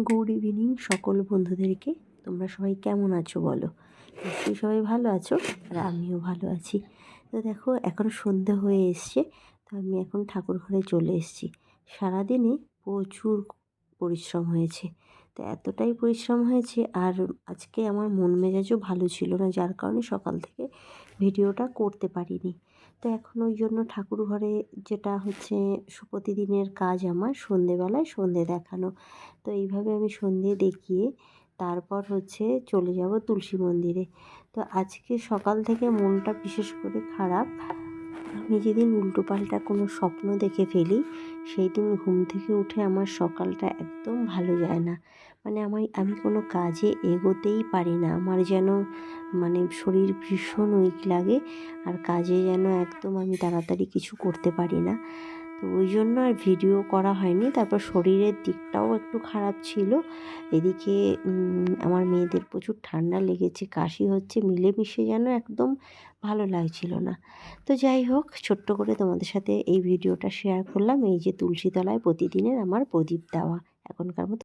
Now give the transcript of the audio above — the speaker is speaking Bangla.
গুড ইভিনিং সকল বন্ধুদেরকে। তোমরা সবাই কেমন আছো বলো? নিশ্চয়ই সবাই ভালো আছো, আর আমিও ভালো আছি। তো দেখো, এখন সন্ধ্যা হয়ে এসছে, তো আমি এখন ঠাকুর ঘরে চলে এসেছি। সারাদিনে প্রচুর পরিশ্রম হয়েছে, তো এতটাই পরিশ্রম হয়েছে, আর আজকে আমার মন মেজাজও ভালো ছিল না, যার কারণে সকাল থেকে ভিডিওটা করতে পারিনি। তো এখন ওই জন্য ঠাকুর ঘরে যেটা হচ্ছে প্রতিদিনের কাজ, আমার সন্ধেবেলায় সন্ধে দেখানো। তো এইভাবে আমি সন্ধে দেখিয়ে তারপর হচ্ছে চলে যাব তুলসী মন্দিরে। তো আজকে সকাল থেকে মনটা বিশেষ করে খারাপ। আমি যেদিন উল্টোপাল্টা কোনো স্বপ্ন দেখে ফেলি, সেই দিন ঘুম থেকে উঠে আমার সকালটা একদম ভালো যায় না। মানে আমি কোনো কাজে এগোতেই পারি না। আমার যেন শরীর ভীষণ উইক লাগে, আর কাজে যেন একদম আমি তাড়াতাড়ি কিছু করতে পারি না। তো ওই জন্য আর ভিডিও করা হয়নি। তারপর শরীরের দিকটাও একটু খারাপ ছিল। এদিকে আমার মেয়েদের প্রচুর ঠান্ডা লেগেছে, কাশি হচ্ছে, মিলেমিশে যেন একদম ভালো লাগছিল না। তো যাই হোক, ছোট্ট করে তোমাদের সাথে এই ভিডিওটা শেয়ার করলাম। এই যে তুলসী তলায় প্রতিদিনের আমার প্রদীপ দেওয়া এখনকার মতো।